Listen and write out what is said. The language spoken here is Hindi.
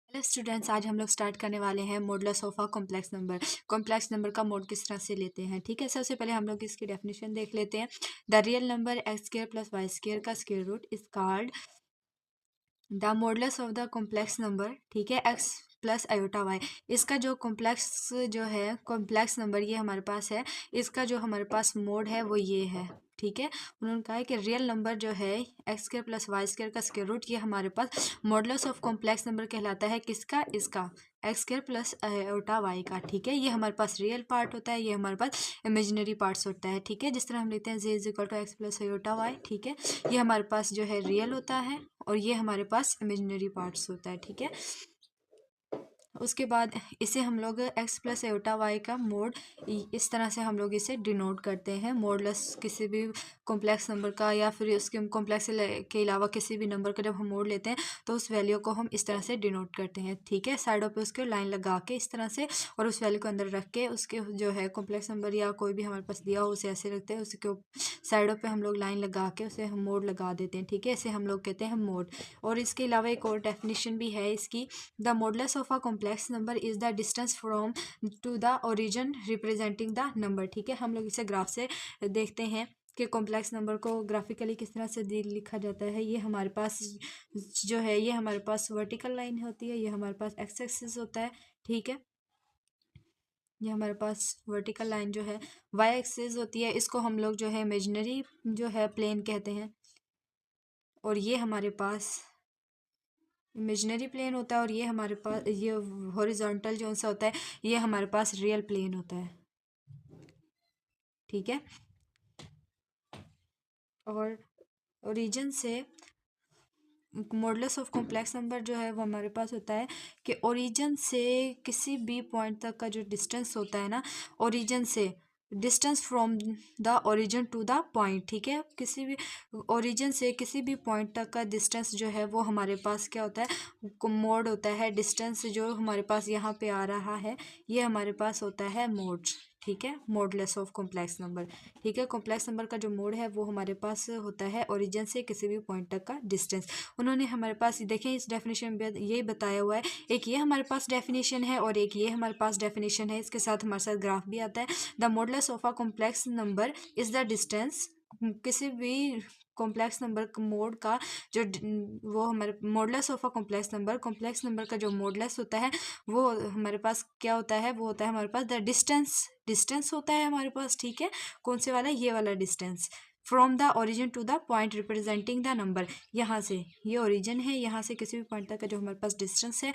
हेलो स्टूडेंट्स, आज हम लोग स्टार्ट करने वाले हैं modulus of a complex number. Complex number का मोड किस तरह से लेते हैं, ठीक है। सबसे पहले हम लोग इसकी डेफिनेशन देख लेते हैं। The real number x square plus y square का square root is called the modulus of the complex number, ठीक है, एक्स प्लस आयोटा वाई। इसका जो कॉम्प्लेक्स जो है कॉम्प्लेक्स नंबर ये हमारे पास है, इसका जो हमारे पास मोड है वो ये है, ठीक है। उन्होंने कहा है कि रियल नंबर जो है x square plus y square का स्क्वायर रूट ये हमारे पास मॉडुलस ऑफ कॉम्प्लेक्स नंबर कहलाता है। किसका? इसका, x square plus iota y का, ठीक है। ये हमारे पास रियल पार्ट होता है, ये हमारे पास इमेजिनरी पार्ट्स होता है, ठीक है। जिस तरह हम लेते हैं z is equal to x plus iota y, ठीक है। ये हमारे पास जो है रियल होता है और ये हमारे पास इमेजिनरी पार्ट्स होता है, ठीक है। उसके बाद इसे हम लोग एक्स प्लस एटा वाई का मोड इस तरह से हम लोग इसे डिनोट करते हैं। मोडलेस किसी भी कॉम्प्लेक्स नंबर का या फिर उसके कॉम्प्लेक्स के अलावा किसी भी नंबर का जब हम मोड लेते हैं तो उस वैल्यू को हम इस तरह से डिनोट करते हैं, ठीक है। साइडों पे उसके लाइन लगा के इस तरह से और उस वैल्यू को अंदर रख के उसके जो है कॉम्प्लेक्स नंबर या कोई भी हमारे पास दिया हो उसे ऐसे रखते हैं, उसके साइडों पे हम लोग लाइन लगा के उसे हम मोड लगा देते हैं, ठीक है। इसे हम लोग कहते हैं मोड। और इसके अलावा एक और डेफिनेशन भी है इसकी। The modulus of a complex number is the distance from to the origin representing the number, ठीक है। हम लोग इसे ग्राफ से देखते हैं कि कॉम्प्लेक्स नंबर को ग्राफिकली किस तरह से लिखा जाता है। ये हमारे पास जो है ये हमारे पास वर्टिकल लाइन होती है, ये हमारे पास एक्स एक्सिस होता है, ठीक है। ये हमारे पास वर्टिकल लाइन जो है वाई एक्सिस होती है, इसको हम लोग जो है इमेजिनरी जो है प्लेन कहते हैं। और ये हमारे पास इमेजिनरी प्लेन होता है और ये हमारे पास ये हॉरिजॉन्टल जो सा होता है ये हमारे पास रियल प्लेन होता है, ठीक है। और ओरिजिन से मॉडुलस ऑफ कॉम्प्लेक्स नंबर जो है वो हमारे पास होता है कि ओरिजिन से किसी भी पॉइंट तक का जो डिस्टेंस होता है ना, ओरिजिन से distance from the origin to the point, ठीक है। किसी भी ओरिजिन से किसी भी पॉइंट तक का डिस्टेंस जो है वो हमारे पास क्या होता है, मोड होता है। डिस्टेंस जो हमारे पास यहाँ पे आ रहा है ये हमारे पास होता है मोड, ठीक है। मॉडुलस ऑफ कॉम्प्लेक्स नंबर, ठीक है। कॉम्प्लेक्स नंबर का जो मोड है वो हमारे पास होता है ओरिजिन से किसी भी पॉइंट तक का डिस्टेंस। उन्होंने हमारे पास देखें इस डेफिनेशन में यही बताया हुआ है, एक ये हमारे पास डेफिनेशन है और एक ये हमारे पास डेफिनेशन है, इसके साथ हमारे साथ ग्राफ भी आता है। The modulus of a complex number is the distance, किसी भी कॉम्प्लेक्स नंबर मोड का जो वो हमारे modulus of a complex number का जो मॉडुलस होता है वो हमारे पास क्या होता है, वो होता है हमारे पास द डिस्टेंस होता है हमारे पास, ठीक है। कौन से वाला? ये वाला distance from the origin to the point representing the number. यहाँ से ये ओरिजिन है, यहाँ से किसी भी पॉइंट तक का जो हमारे पास डिस्टेंस है